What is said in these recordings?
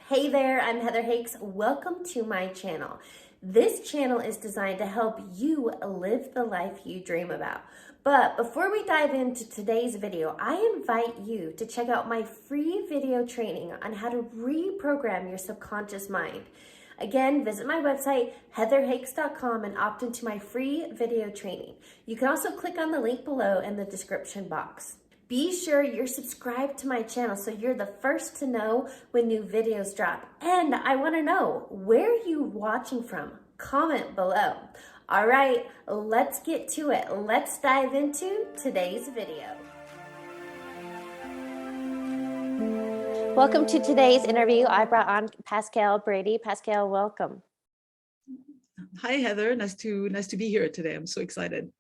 Hey there, I'm Heather Hakes. Welcome to my channel. This channel is designed to help you live the life you dream about. But before we dive into today's video, I invite you to check out my free video training on how to reprogram your subconscious mind. Again, visit my website, heatherhakes.com, and opt into my free video training. You can also click on the link below in the description box. Be sure you're subscribed to my channel so you're the first to know when new videos drop. And I want to know, where are you watching from? Comment below. All right, let's get to it. Let's dive into today's video. Welcome to today's interview. I brought on Pascale Brady. Pascale, welcome. Hi, Heather. Nice to be here today. I'm so excited.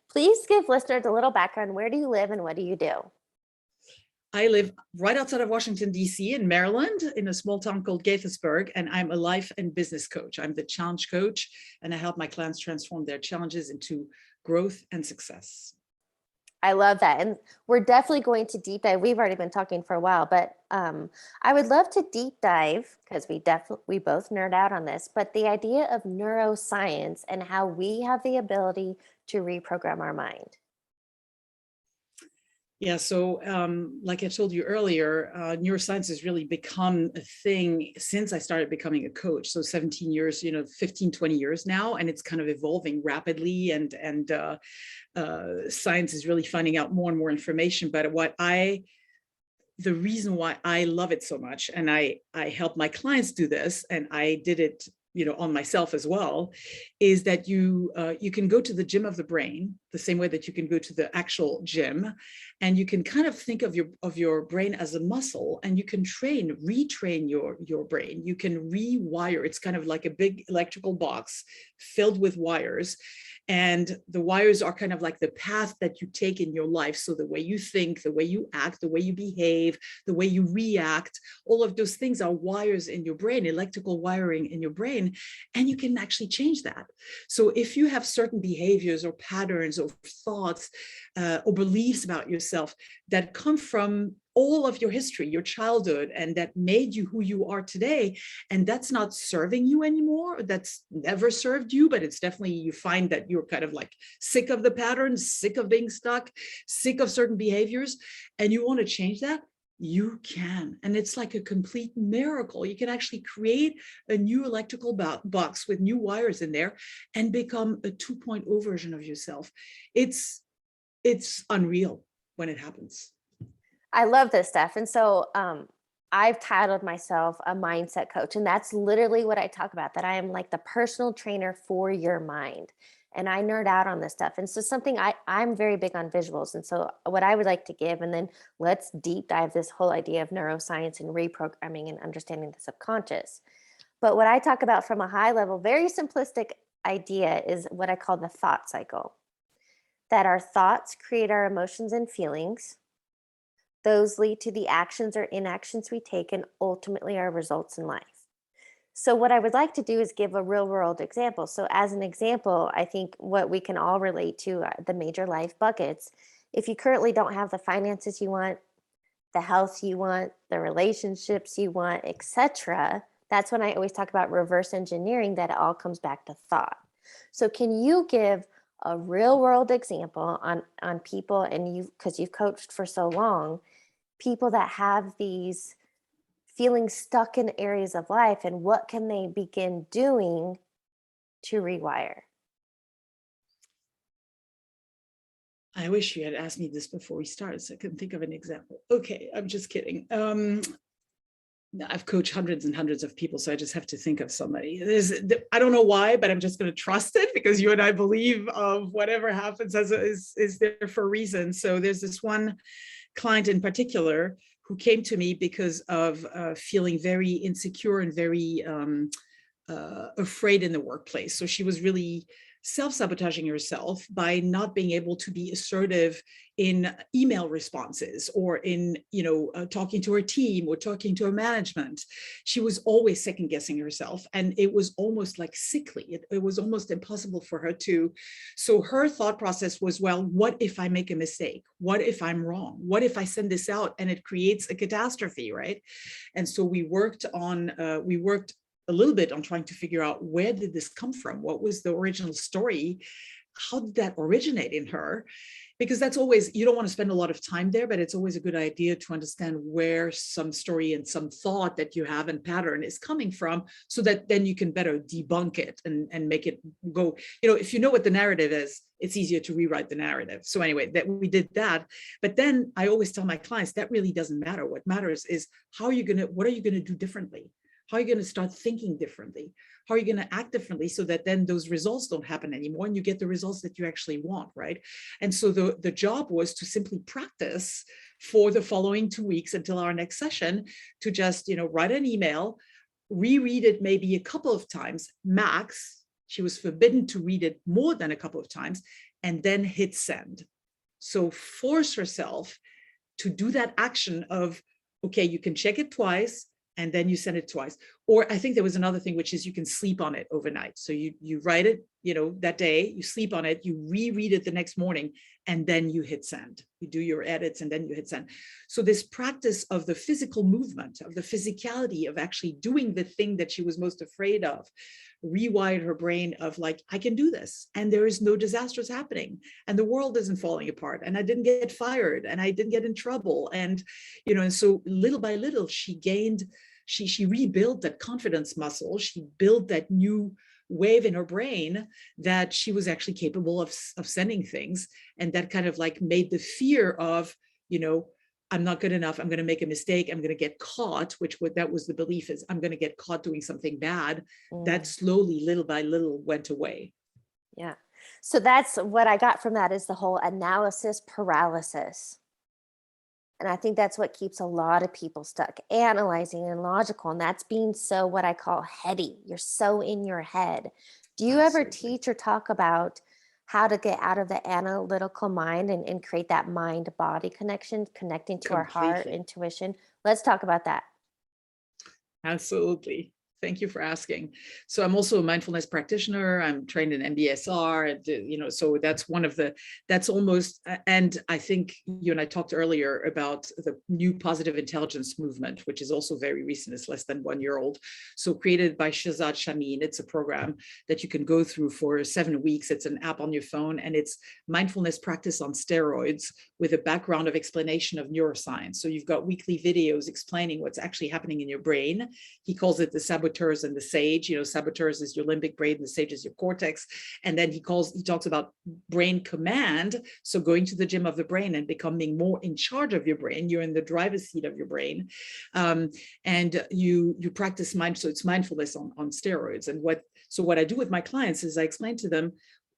Please give listeners a little background. Where do you live and what do you do? I live right outside of Washington, D.C. in Maryland, in a small town called Gaithersburg, and I'm a life and business coach. I'm the challenge coach, and I help my clients transform their challenges into growth and success. I love that. And we're definitely going to deep dive. We've already been talking for a while, but I would love to deep dive, because we both nerd out on this, but the idea of neuroscience and how we have the ability to reprogram our mind. Yeah, so like I told you earlier, neuroscience has really become a thing since I started becoming a coach. So 17 years, 15, 20 years now, and it's kind of evolving rapidly, and science is really finding out more and more information. But the reason why I love it so much, and I help my clients do this, and I did it on myself as well, is that you can go to the gym of the brain the same way that you can go to the actual gym, and you can kind of think of your brain as a muscle, and you can retrain your brain. You can rewire. It's kind of like a big electrical box filled with wires. And the wires are kind of like the path that you take in your life. So the way you think, the way you act, the way you behave, the way you react, all of those things are wires in your brain, electrical wiring in your brain, and you can actually change that. So if you have certain behaviors or patterns or thoughts or beliefs about yourself that come from all of your history, your childhood, and that made you who you are today, and that's not serving you anymore, that's never served you, but it's definitely, you find that you're kind of like sick of the patterns, sick of being stuck, sick of certain behaviors, and you want to change that, you can. And it's like a complete miracle. You can actually create a new electrical box with new wires in there and become a 2.0 version of yourself. It's unreal when it happens. I love this stuff. And so I've titled myself a mindset coach, and that's literally what I talk about, that I am like the personal trainer for your mind. And I nerd out on this stuff. And so I'm very big on visuals. And so what I would like to give, and then let's deep dive this whole idea of neuroscience and reprogramming and understanding the subconscious. But what I talk about from a high level, very simplistic idea, is what I call the thought cycle. That our thoughts create our emotions and feelings. Those lead to the actions or inactions we take, and ultimately our results in life. So what I would like to do is give a real world example. So as an example, I think what we can all relate to are the major life buckets. If you currently don't have the finances you want, the health you want, the relationships you want, etc., that's when I always talk about reverse engineering, that it all comes back to thought. So can you give a real world example on people, and because you've coached for so long, people that have these feeling stuck in areas of life, and what can they begin doing to rewire? I wish you had asked me this before we started, so I couldn't think of an example. Okay, I'm just kidding. I've coached hundreds and hundreds of people, so I just have to think of somebody. I don't know why, but I'm just going to trust it, because you and I believe of whatever happens is there for a reason. So there's this one client in particular who came to me because of feeling very insecure and very afraid in the workplace. So she was really self-sabotaging yourself by not being able to be assertive in email responses or in, talking to her team or talking to her management. She was always second guessing herself, and it was almost like sickly. It was almost impossible for her to. So her thought process was, well, what if I make a mistake? What if I'm wrong? What if I send this out and it creates a catastrophe, right? And so we worked a little bit on trying to figure out, where did this come from? What was the original story? How did that originate in her? Because that's always, you don't want to spend a lot of time there, but it's always a good idea to understand where some story and some thought that you have and pattern is coming from, so that then you can better debunk it and make it go. If you know what the narrative is, it's easier to rewrite the narrative. So anyway, that we did that. But then I always tell my clients that really doesn't matter. What matters is what are you going to do differently? How are you going to start thinking differently? How are you going to act differently, so that then those results don't happen anymore and you get the results that you actually want, right? And so the job was to simply practice for the following 2 weeks until our next session, to just, write an email, reread it maybe a couple of times, max. She was forbidden to read it more than a couple of times, and then hit send. So force herself to do that action of, okay, you can check it twice, and then you send it twice. Or I think there was another thing, which is you can sleep on it overnight. So you write it, that day, you sleep on it, you reread it the next morning, and then you hit send. You do your edits and then you hit send. So this practice of the physical movement, of the physicality of actually doing the thing that she was most afraid of, rewired her brain of like, I can do this, and there is no disasters happening, and the world isn't falling apart, and I didn't get fired, and I didn't get in trouble. And, and so little by little, she rebuilt that confidence muscle. She built that new wave in her brain that she was actually capable of sending things. And that kind of like made the fear of, I'm not good enough, I'm going to make a mistake, I'm going to get caught, that was the belief, is I'm going to get caught doing something bad. That slowly, little by little, went away. Yeah. So that's what I got from that, is the whole analysis paralysis. And I think that's what keeps a lot of people stuck, analyzing and logical. And that's being so, what I call, heady. You're so in your head. Do you ever teach or talk about how to get out of the analytical mind and create that mind-body connection, connecting to our heart, intuition? Let's talk about that. Absolutely. Thank you for asking. So I'm also a mindfulness practitioner. I'm trained in MBSR, so that's almost, and I think you and I talked earlier about the new positive intelligence movement, which is also very recent. It's less than 1 year old. So created by Shazad Shamin. It's a program that you can go through for 7 weeks. It's an app on your phone, and it's mindfulness practice on steroids with a background of explanation of neuroscience. So you've got weekly videos explaining what's actually happening in your brain. He calls it the saboteurs and the sage. Saboteurs is your limbic brain, the sage is your cortex. And then he talks about brain command. So going to the gym of the brain and becoming more in charge of your brain. You're in the driver's seat of your brain. And you practice so it's mindfulness on steroids. And what I do with my clients is I explain to them,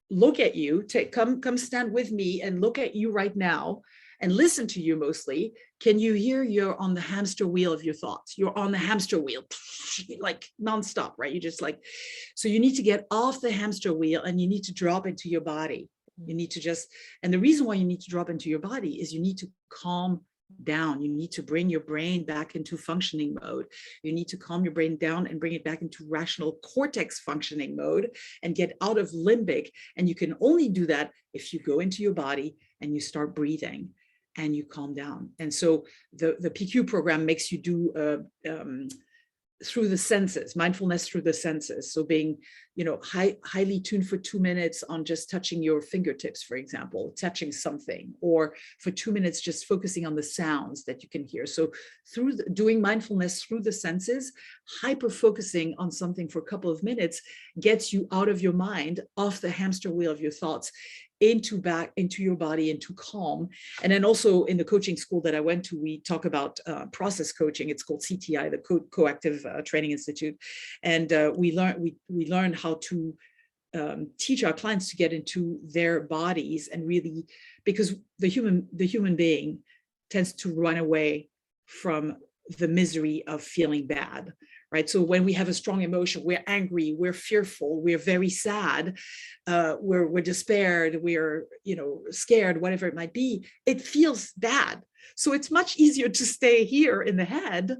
look at you, come stand with me and look at you right now and listen to you mostly. Can you hear you're on the hamster wheel of your thoughts? You're on the hamster wheel, like nonstop, right? You just like, so you need to get off the hamster wheel and you need to drop into your body. You need to and the reason why you need to drop into your body is you need to calm down. You need to bring your brain back into functioning mode. You need to calm your brain down and bring it back into rational cortex functioning mode and get out of limbic. And you can only do that if you go into your body and you start breathing and you calm down. And so the PQ program makes you do through the senses, mindfulness through the senses. So being, highly tuned for 2 minutes on just touching your fingertips, for example, touching something, or for 2 minutes, just focusing on the sounds that you can hear. So through doing mindfulness through the senses, hyper focusing on something for a couple of minutes gets you out of your mind, off the hamster wheel of your thoughts, back into your body, into calm. And then also in the coaching school that I went to, we talk about process coaching. It's called CTI, the Coactive Training Institute. And we learn how to teach our clients to get into their bodies, and really, because the human being tends to run away from the misery of feeling bad, right? So when we have a strong emotion, we're angry, we're fearful, we're very sad, we're despaired, we're, scared, whatever it might be, it feels bad. So it's much easier to stay here in the head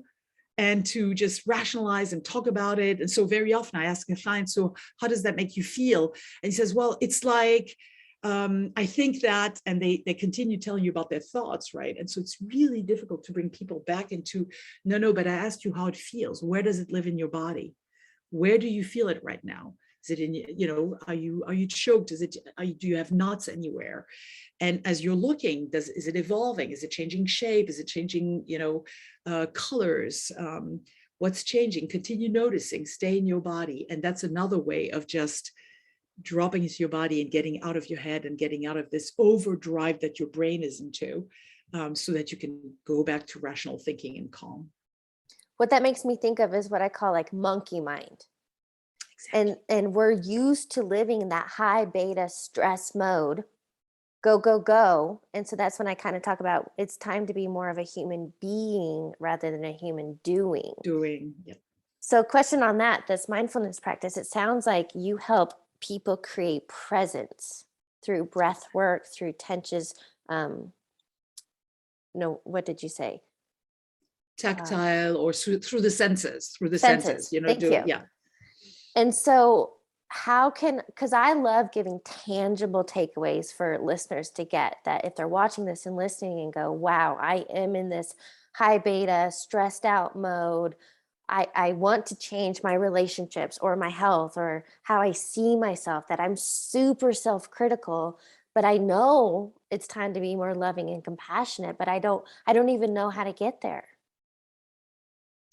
and to just rationalize and talk about it. And so very often I ask a client, so how does that make you feel? And he says, well, it's like, I think that, and they continue telling you about their thoughts, right? And so it's really difficult to bring people back into, no, but I asked you how it feels. Where does it live in your body? Where do you feel it right now? Is it in, are you choked? Do you have knots anywhere? And as you're looking, is it evolving? Is it changing shape? Is it changing, colors? What's changing? Continue noticing, stay in your body. And that's another way of just dropping into your body and getting out of your head and getting out of this overdrive that your brain is into, so that you can go back to rational thinking and calm. What that makes me think of is what I call like monkey mind. Exactly. And we're used to living in that high beta stress mode, go. And so that's when I kind of talk about it's time to be more of a human being rather than a human doing. Yeah. So question on that, this mindfulness practice, it sounds like you help people create presence through breath work, through tensions. No, what did you say? Tactile or through the senses, Senses. Thank you. Yeah. And so because I love giving tangible takeaways for listeners to get that if they're watching this and listening and go, wow, I am in this high beta, stressed out mode. I want to change my relationships or my health or how I see myself, that I'm super self-critical, but I know it's time to be more loving and compassionate, but I don't even know how to get there.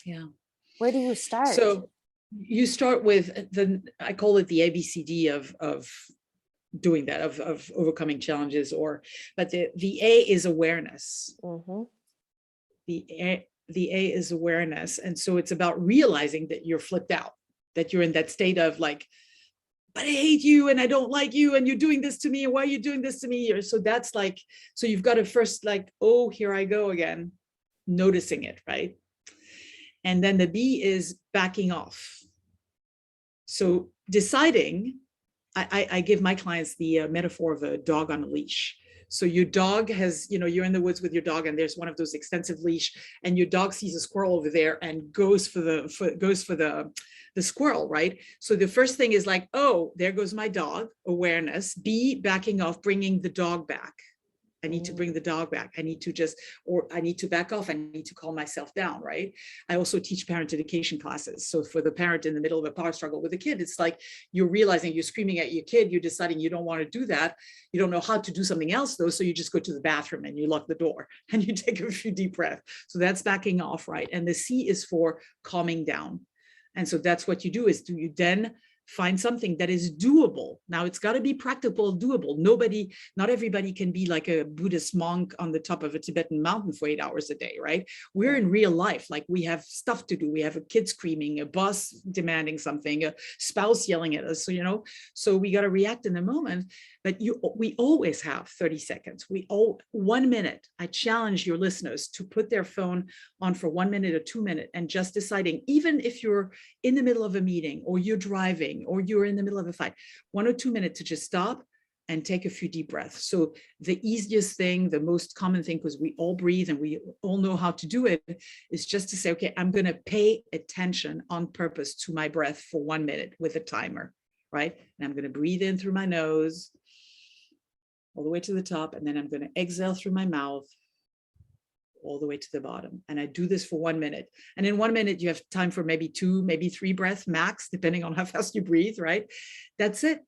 Yeah. Where do you start? So you start with I call it the ABCD of doing that, of overcoming challenges, but the A is awareness. Mm-hmm. The A is awareness. And so it's about realizing that you're flipped out, that you're in that state of like, but I hate you and I don't like you and you're doing this to me. And why are you doing this to me? So that's like, so you've got to first like, oh, here I go again, noticing it, right? And then the B is backing off. So deciding, I give my clients the metaphor of a dog on a leash. So your dog has, you're in the woods with your dog and there's one of those extensive leash and your dog sees a squirrel over there and goes for the squirrel, right? So the first thing is like, oh, there goes my dog, awareness. B, backing off, bringing the dog back. I need to bring the dog back. I need to back off. I need to calm myself down, right? I also teach parent education classes. So for the parent in the middle of a power struggle with a kid, it's like you're realizing you're screaming at your kid, you're deciding you don't want to do that. You don't know how to do something else though. So you just go to the bathroom and you lock the door and you take a few deep breaths. So that's backing off, right? And the C is for calming down. And so that's what you do is you then find something that is doable. Now it's got to be practical, doable. Not everybody can be like a Buddhist monk on the top of a Tibetan mountain for 8 hours a day, right? We're in real life. Like we have stuff to do. We have a kid screaming, a boss demanding something, a spouse yelling at us. So, so we got to react in the moment, but we always have 30 seconds. 1 minute. I challenge your listeners to put their phone on for 1 minute or 2 minutes and just deciding, even if you're in the middle of a meeting or you're driving or you're in the middle of a fight, 1 or 2 minutes to just stop and take a few deep breaths. So the easiest thing, the most common thing, because we all breathe and we all know how to do it, is just to say, okay, I'm going to pay attention on purpose to my breath for 1 minute with a timer, right? And I'm going to breathe in through my nose all the way to the top, and then I'm going to exhale through my mouth all the way to the bottom. And I do this for 1 minute. And in 1 minute, you have time for maybe 2, maybe 3 breaths max, depending on how fast you breathe, right? That's it.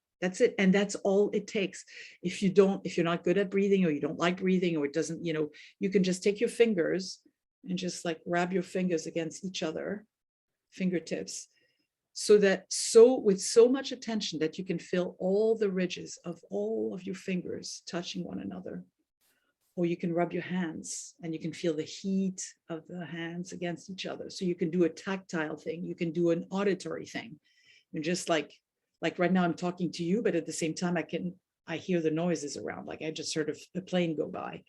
And that's all it takes. If you're not good at breathing or you don't like breathing or it doesn't, you can just take your fingers and just like rub your fingers against each other, fingertips, with so much attention that you can feel all the ridges of all of your fingers touching one another. Or you can rub your hands and you can feel the heat of the hands against each other. So you can do a tactile thing. You can do an auditory thing. And just like right now I'm talking to you, but at the same time I hear the noises around. Like I just heard a plane go by,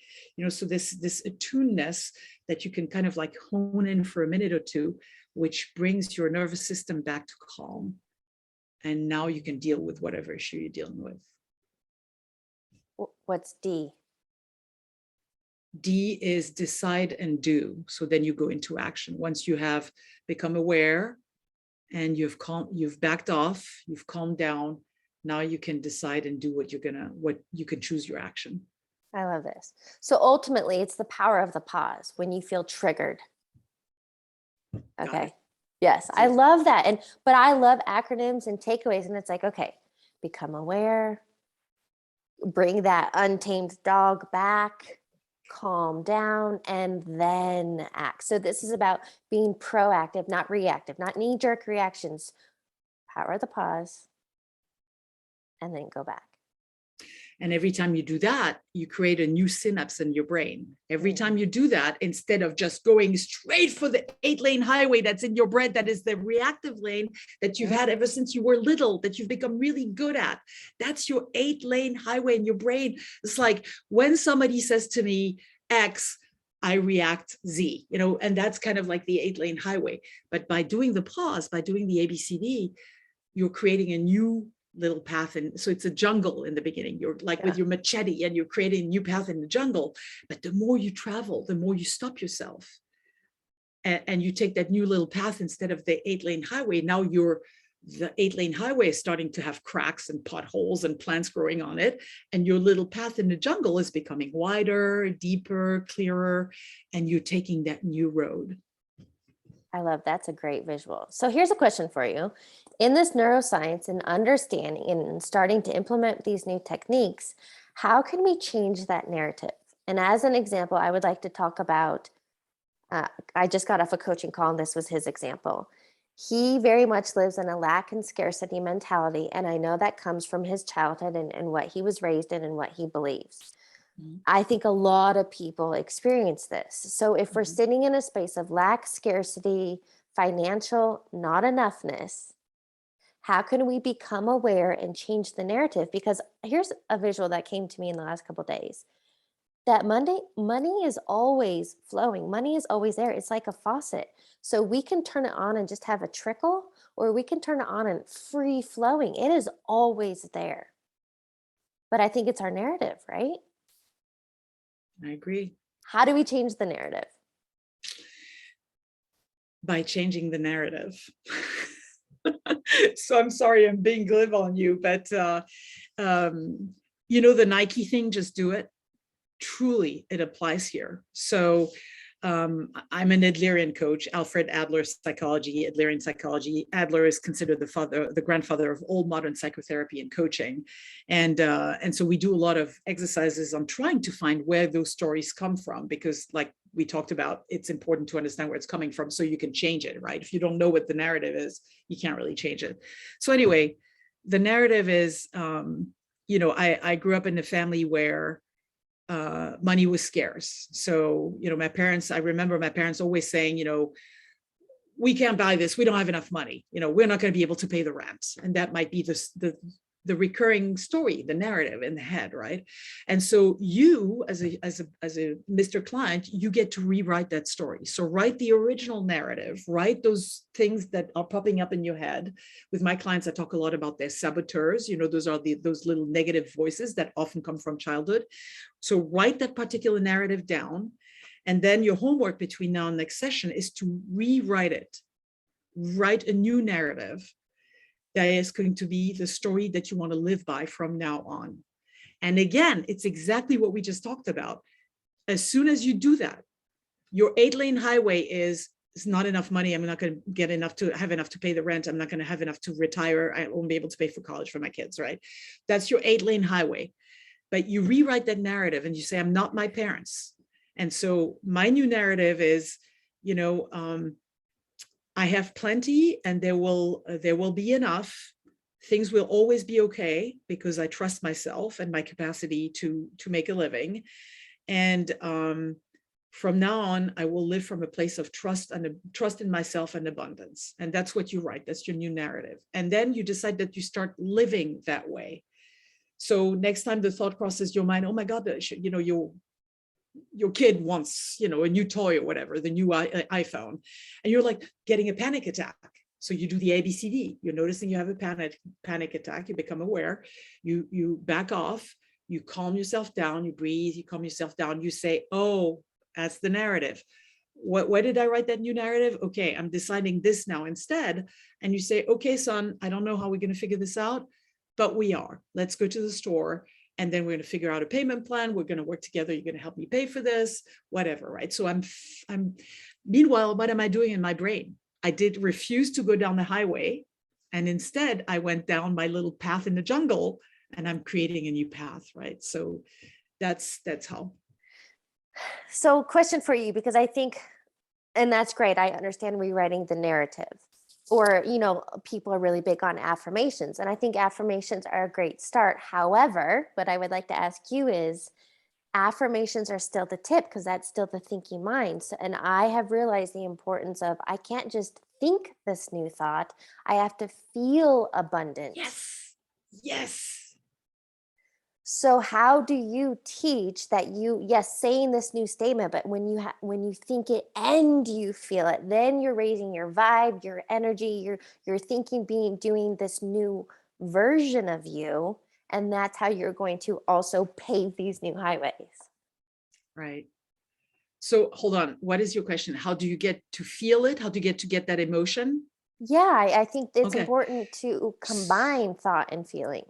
so this attuneness that you can kind of like hone in for a minute or two which brings your nervous system back to calm. And now you can deal with whatever issue you're dealing with. What's D? D is decide and do. So then you go into action. Once you have become aware and you've backed off, you've calmed down, now you can decide and do what you can choose your action. I love this. So ultimately, it's the power of the pause when you feel triggered. Okay. Yes, I love that. But I love acronyms and takeaways. And it's like, okay, become aware, bring that untamed dog back, calm down, and then act. So this is about being proactive, not reactive, not knee-jerk reactions. Power of the pause, and then go back. And every time you do that, you create a new synapse in your brain. Every time you do that, instead of just going straight for the 8-lane highway that's in your brain, that is the reactive lane that you've had ever since you were little, that you've become really good at. That's your 8-lane highway in your brain. It's like when somebody says to me, X, I react Z, and that's kind of like the 8-lane highway. But by doing the pause, by doing the ABCD, you're creating a new little path. And so it's a jungle in the beginning. You're like with your machete and you're creating a new path in the jungle. But the more you travel, the more you stop yourself. And you take that new little path instead of the 8-lane highway. Now the 8-lane highway is starting to have cracks and potholes and plants growing on it. And your little path in the jungle is becoming wider, deeper, clearer, and you're taking that new road. I love that's a great visual. So here's a question for you. In this neuroscience and understanding and starting to implement these new techniques, how can we change that narrative? And as an example, I would like to talk about, I just got off a coaching call and this was his example. He very much lives in a lack and scarcity mentality. And I know that comes from his childhood and what he was raised in and what he believes. I think a lot of people experience this. So if we're sitting in a space of lack, scarcity, financial not enoughness, how can we become aware and change the narrative? Because here's a visual that came to me in the last couple of days. That money is always flowing. Money is always there. It's like a faucet. So we can turn it on and just have a trickle, or we can turn it on and free flowing. It is always there. But I think it's our narrative, right? I agree. How do we change the narrative? By changing the narrative. So I'm sorry I'm being glib on you, but the Nike thing, just do it. Truly, it applies here. So I'm an Adlerian coach, Alfred Adler's psychology, Adlerian psychology. Adler is considered the grandfather of all modern psychotherapy and coaching. And so we do a lot of exercises on trying to find where those stories come from, because like we talked about, it's important to understand where it's coming from so you can change it, right? If you don't know what the narrative is, you can't really change it. So anyway, the narrative is, I grew up in a family where money was scarce. So, I remember my parents always saying, we can't buy this. We don't have enough money. We're not going to be able to pay the rent. And that might be the recurring story, the narrative in the head, right? And so you, as a Mr. Client, you get to rewrite that story. So write the original narrative, write those things that are popping up in your head. With my clients, I talk a lot about their saboteurs. Those are those little negative voices that often come from childhood. So write that particular narrative down. And then your homework between now and next session is to rewrite it. Write a new narrative that is going to be the story that you want to live by from now on. And again, it's exactly what we just talked about. As soon as you do that, your 8-lane highway is not enough money. I'm not going to have enough to pay the rent. I'm not going to have enough to retire. I won't be able to pay for college for my kids, right? That's your 8-lane highway. But you rewrite that narrative and you say, I'm not my parents. And so my new narrative is, I have plenty and there will be enough. Things will always be okay because I trust myself and my capacity to make a living. And from now on, I will live from a place of trust in myself and abundance. And that's what you write. That's your new narrative. And then you decide that you start living that way. So next time the thought crosses your mind, oh my God, your kid wants, a new toy or whatever, the new iPhone, and you're like getting a panic attack. So you do the ABCD. You're noticing you have a panic attack. You become aware. You back off. You calm yourself down. You breathe. You calm yourself down. You say, "Oh, that's the narrative. Why did I write that new narrative? Okay, I'm deciding this now instead." And you say, "Okay, son, I don't know how we're going to figure this out, but we are. Let's go to the store. And then we're going to figure out a payment plan. We're going to work together. You're going to help me pay for this, whatever." Right. So meanwhile, what am I doing in my brain? I did refuse to go down the highway. And instead I went down my little path in the jungle, and I'm creating a new path. Right. So that's how. So question for you, because I think, and that's great, I understand rewriting the narrative, or people are really big on affirmations, and I think affirmations are a great start. However, what I would like to ask you is, affirmations are still the tip, because that's still the thinking mind. And I have realized the importance of, I can't just think this new thought, I have to feel abundant. Yes. Yes. So how do you teach that? Yes, saying this new statement, but when you think it and you feel it, then you're raising your vibe, your energy, your thinking, doing this new version of you, and that's how you're going to also pave these new highways. Right. So hold on. What is your question? How do you get to feel it? How do you get that emotion? Yeah, I think it's Okay. important to combine thought and feeling.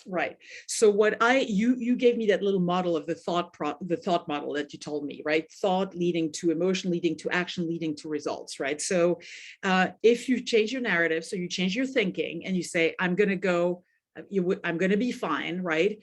Right. So you gave me that little model of the thought model that you told me, right? Thought leading to emotion, leading to action, leading to results, right? So if you change your narrative, so you change your thinking and you say, I'm going to be fine, right?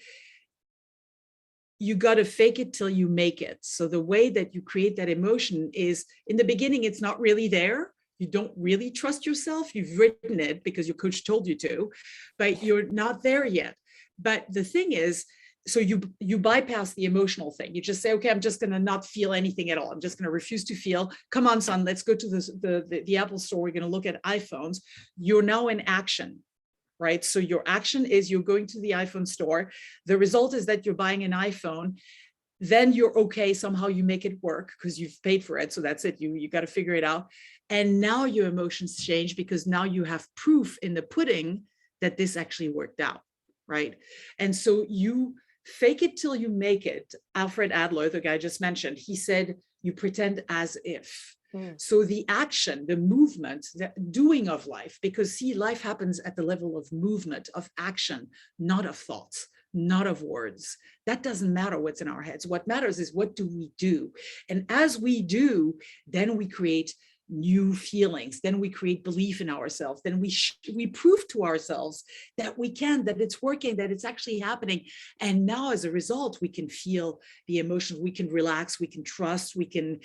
You got to fake it till you make it. So the way that you create that emotion is, in the beginning, it's not really there. You don't really trust yourself. You've written it because your coach told you to, but you're not there yet. But the thing is, so you bypass the emotional thing. You just say, okay, I'm just going to not feel anything at all. I'm just going to refuse to feel. Come on, son, let's go to the Apple store. We're going to look at iPhones. You're now in action, right? So your action is you're going to the iPhone store. The result is that you're buying an iPhone. Then you're okay. Somehow you make it work because you've paid for it. So that's it. You got to figure it out. And now your emotions change because now you have proof in the pudding that this actually worked out, right? And so you fake it till you make it. Alfred Adler, the guy I just mentioned, he said, you pretend as if. So the action, the movement, the doing of life, because see, life happens at the level of movement, of action, not of thoughts, not of words. That doesn't matter what's in our heads. What matters is, what do we do? And as we do, then we create new feelings. Then we create belief in ourselves. Then we prove to ourselves that we can, that it's working, that it's actually happening. And now as a result, we can feel the emotions, we can relax, we can trust, we can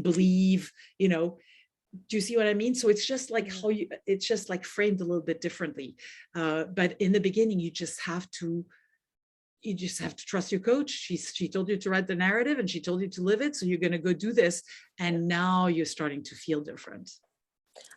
believe, do you see what I mean? So it's just like it's just like framed a little bit differently. But in the beginning, you just have to trust your coach. She told you to write the narrative and she told you to live it. So you're going to go do this. And now you're starting to feel different.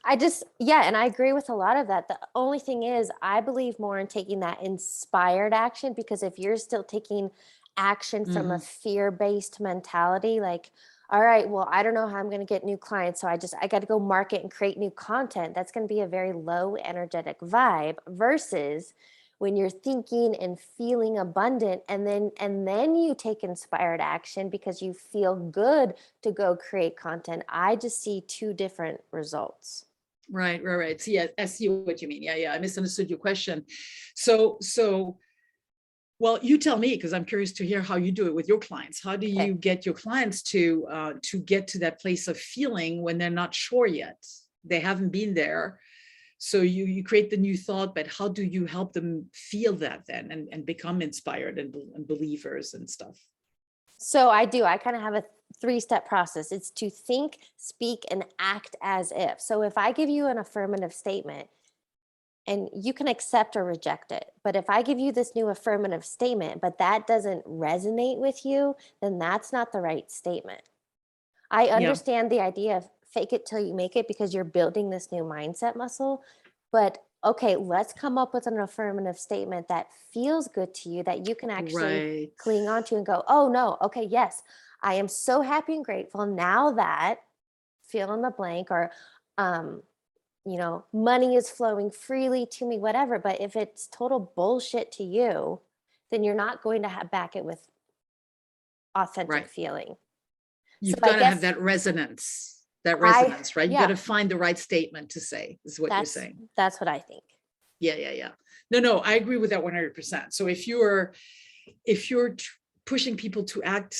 And I agree with a lot of that. The only thing is, I believe more in taking that inspired action, because if you're still taking action from a fear-based mentality, like, all right, well, I don't know how I'm going to get new clients, so I got to go market and create new content. That's going to be a very low energetic vibe, versus when you're thinking and feeling abundant, and then you take inspired action because you feel good to go create content. I just see two different results. Right. So yeah, I see what you mean. Yeah. I misunderstood your question. So, well, you tell me, because I'm curious to hear how you do it with your clients. How do you get your clients to get to that place of feeling when they're not sure yet? They haven't been there. So you create the new thought, but how do you help them feel that then and become inspired and believers and stuff? So I kind of have a 3-step process. It's to think, speak, and act as if. So if I give you an affirmative statement, and you can accept or reject it, but if I give you this new affirmative statement, but that doesn't resonate with you, then that's not the right statement. I understand the idea of fake it till you make it, because you're building this new mindset muscle, but okay, let's come up with an affirmative statement that feels good to you, that you can actually Right. cling on to and go, oh no, okay, yes, I am so happy and grateful now that fill in the blank, or um, money is flowing freely to me, whatever. But if it's total bullshit to you, then you're not going to have back it with authentic Right. feeling. So You've I got to have guess that I, resonance, right? You got yeah, to find the right statement to say, is what you're that's saying. that's what I think. Yeah, yeah, yeah. No, I agree with that 100%. So if you're pushing people to act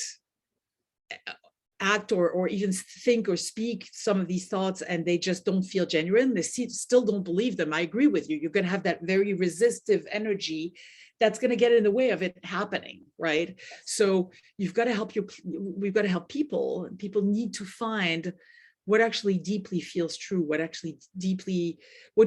or even think or speak some of these thoughts and they just don't feel genuine, they still don't believe them, I agree with you. You're going to have that very resistive energy that's going to get in the way of it happening, right? So we've got to help people. People need to find what actually deeply feels true, what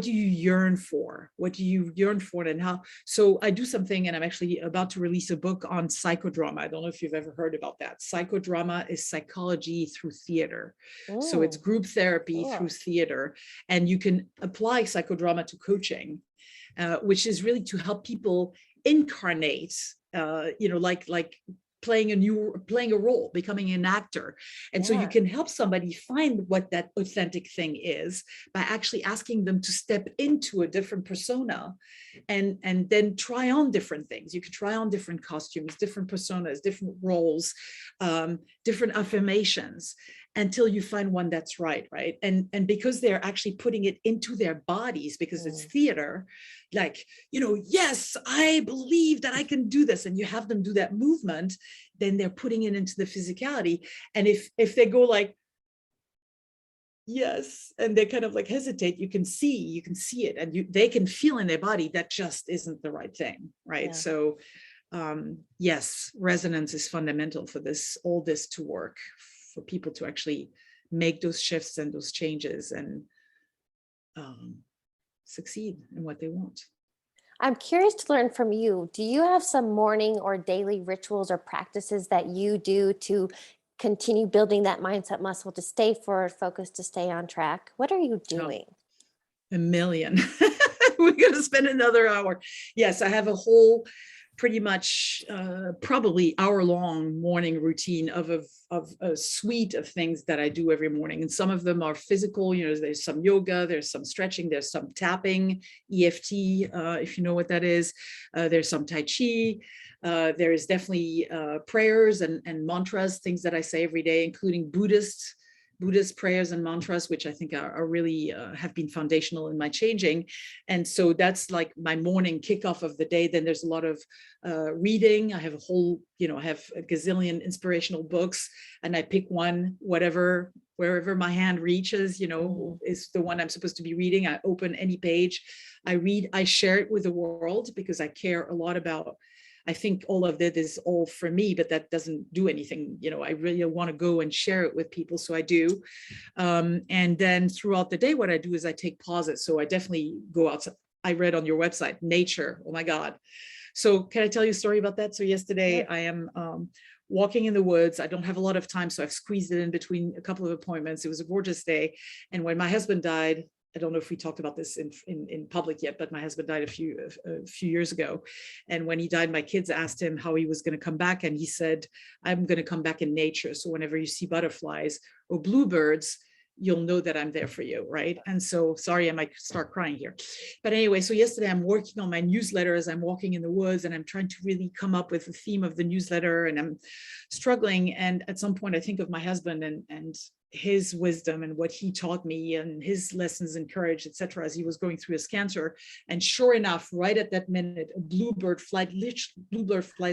do you yearn for, and how. So I do something, and I'm actually about to release a book on psychodrama. I don't know if you've ever heard about that. Psychodrama is psychology through theater. So it's Mm, group therapy through cool. theater, and you can apply psychodrama to coaching, which is really to help people incarnate, like playing a role, becoming an actor. And so you Yeah. can help somebody find what that authentic thing is by actually asking them to step into a different persona and then try on different things. You could try on different costumes, different personas, different roles, different affirmations, until you find one that's right. And because they're actually putting it into their bodies, because it's Mm. theater, like, yes, I believe that I can do this, and you have them do that movement, then they're putting it into the physicality. And if they go like, yes, and they kind of like hesitate, you can see it, and they can feel in their body that just isn't the right thing, right? Yeah. So yes, resonance is fundamental for all this to work, for people to actually make those shifts and those changes and succeed in what they want. I'm curious to learn from you. Do you have some morning or daily rituals or practices that you do to continue building that mindset muscle, to stay forward focused, to stay on track? What are you Oh, doing? a million. We're going to spend another hour. Yes, I have a whole pretty much probably hour-long morning routine of a suite of things that I do every morning. And some of them are physical, there's some yoga, there's some stretching, there's some tapping, EFT, if you know what that is. There's some Tai Chi. There is definitely prayers and mantras, things that I say every day, including Buddhist prayers and mantras, which I think are really have been foundational in my changing. And so that's like my morning kickoff of the day. Then there's a lot of reading. I have I have a gazillion inspirational books, and I pick one, wherever my hand reaches, Mhm. is the one I'm supposed to be reading. I open any page, I read, I share it with the world, because I care a lot about, I think all of that is all for me, but that doesn't do anything. I really want to go and share it with people. So I do. And then throughout the day, what I do is I take pauses. So I definitely go outside. I read on your website, nature. Oh my God. So can I tell you a story about that? So yesterday Yeah. I am walking in the woods. I don't have a lot of time, so I've squeezed it in between a couple of appointments. It was a gorgeous day. And when my husband died, I don't know if we talked about this in public yet, but my husband died a few years ago. And when he died, my kids asked him how he was going to come back. And he said, I'm going to come back in nature. So whenever you see butterflies or bluebirds, you'll know that I'm there for you, right? And so, sorry, I might start crying here. But anyway, so yesterday I'm working on my newsletter as I'm walking in the woods, and I'm trying to really come up with the theme of the newsletter, and I'm struggling. And at some point I think of my husband and his wisdom and what he taught me and his lessons and courage, etc., as he was going through his cancer. And sure enough, right at that minute, a bluebird flies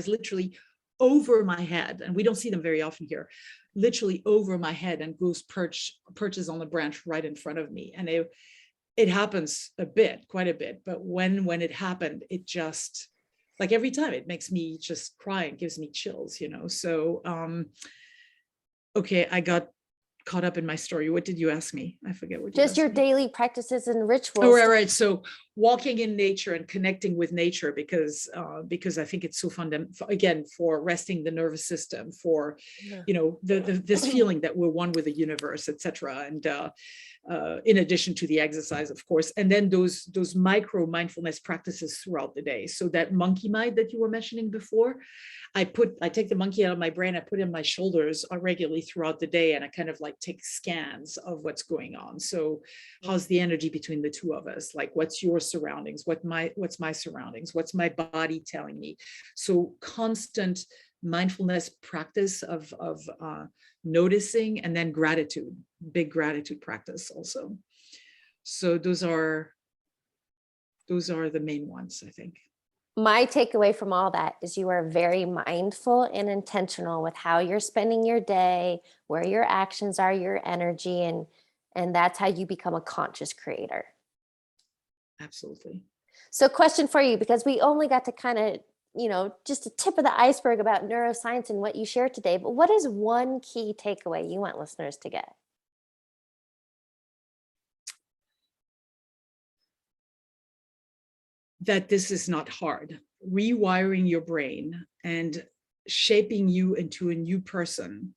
literally over my head, and we don't see them very often here, literally over my head, and goes perches on the branch right in front of me. And it happens quite a bit, but when it happened, it just, like, every time it makes me just cry and gives me chills. So okay, I got caught up in my story. What did you ask me? I forget what you Just asked your me. daily practices and Oh, rituals. right. So walking in nature and connecting with nature, because I think it's so fundamental, again, for resting the nervous system, for, Yeah. this feeling that we're one with the universe, etc. And in addition to the exercise, of course, and then those micro mindfulness practices throughout the day. So that monkey mind that you were mentioning before, I take the monkey out of my brain, I put it in my shoulders regularly throughout the day, and I kind of like take scans of what's going on. So how's the energy between the two of us? Like, what's your surroundings? What's my surroundings? What's my body telling me? So constant mindfulness practice of noticing, and then gratitude, big gratitude practice also. So those are the main ones, I think. My takeaway from all that is you are very mindful and intentional with how you're spending your day, where your actions are, your energy, and that's how you become a conscious creator. Absolutely. So question for you, because we only got to kind of, just a tip of the iceberg about neuroscience and what you shared today, but what is one key takeaway you want listeners to get? That this is not hard. Rewiring your brain and shaping you into a new person,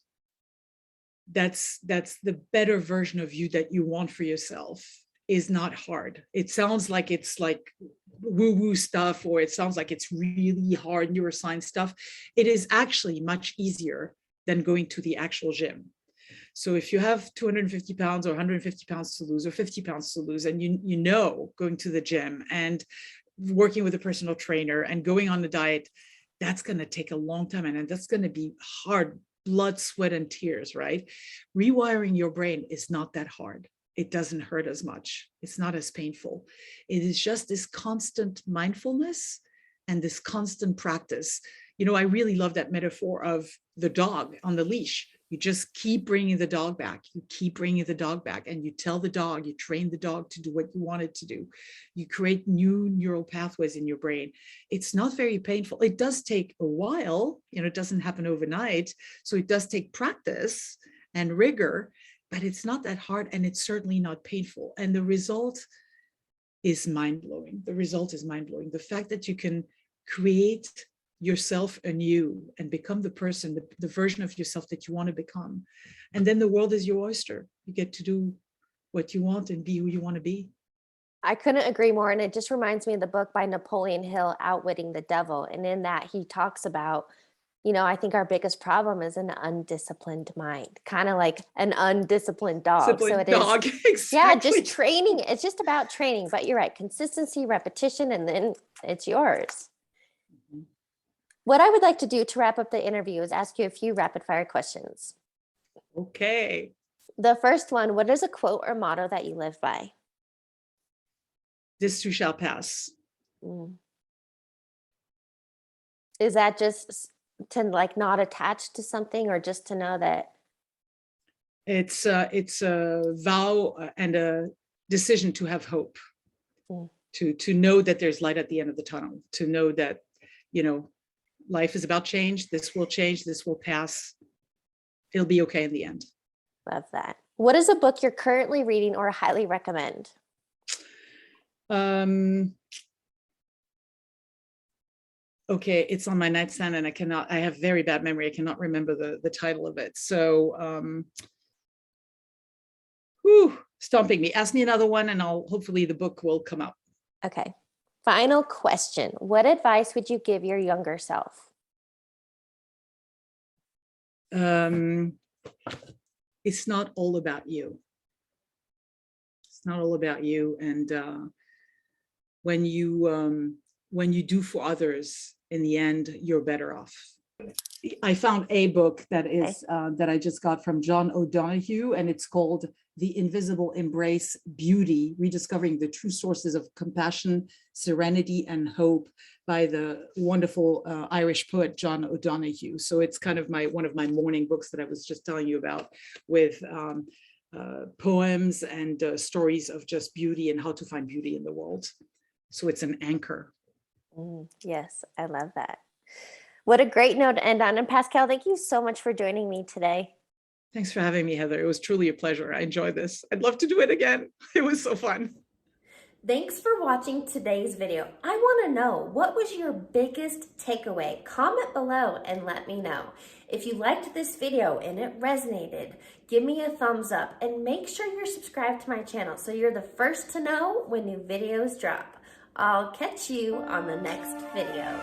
that's the better version of you that you want for yourself, is not hard. It sounds like it's like woo-woo stuff, or it sounds like it's really hard neuroscience stuff. It is actually much easier than going to the actual gym. So if you have 250 pounds or 150 pounds to lose, or 50 pounds to lose, and going to the gym and working with a personal trainer and going on the diet, that's going to take a long time, and that's going to be hard, blood, sweat, and tears, right? Rewiring your brain is not that hard. It doesn't hurt as much. It's not as painful. It is just this constant mindfulness and this constant practice. I really love that metaphor of the dog on the leash. You just keep bringing the dog back. You keep bringing the dog back, and you tell the dog, you train the dog to do what you want it to do. You create new neural pathways in your brain. It's not very painful. It does take a while, it doesn't happen overnight. So it does take practice and rigor, but it's not that hard, and it's certainly not painful. And the result is mind-blowing. The fact that you can create yourself anew and become the person, the version of yourself that you want to become. And then the world is your oyster. You get to do what you want and be who you want to be. I couldn't agree more. And it just reminds me of the book by Napoleon Hill, Outwitting the Devil. And in that, he talks about, I think our biggest problem is an undisciplined mind, kind of like an undisciplined dog. So it dog. is, Exactly. yeah, just training. It's just about training, but you're right. Consistency, repetition, and then it's yours. What I would like to do to wrap up the interview is ask you a few rapid fire questions. Okay. The first one, what is a quote or motto that you live by? This too shall pass. Is that just to like not attach to something, or just to know that? It's a vow and a decision to have hope, to know that there's light at the end of the tunnel, to know that, life is about change. This will change. This will pass. It'll be okay in the end. Love that. What is a book you're currently reading or highly recommend? Okay, it's on my nightstand, and I have very bad memory. I cannot remember the title of it. So, stumping me. Ask me another one, and hopefully the book will come up. Okay. Final question. What advice would you give your younger self? It's not all about you. It's not all about you. And when you do for others, in the end, you're better off. I found a book that is that I just got from John O'Donohue, and it's called The Invisible Embrace: Beauty, Rediscovering the True Sources of Compassion, Serenity, and Hope, by the wonderful Irish poet John O'Donohue. So it's kind of one of my morning books that I was just telling you about, with poems and stories of just beauty and how to find beauty in the world. So it's an anchor. Yes, I love that. What a great note to end on. And Pascale, thank you so much for joining me today. Thanks for having me, Heather. It was truly a pleasure. I enjoyed this. I'd love to do it again. It was so fun. Thanks for watching today's video. I want to know, what was your biggest takeaway? Comment below and let me know. If you liked this video and it resonated, give me a thumbs up and make sure you're subscribed to my channel so you're the first to know when new videos drop. I'll catch you on the next video.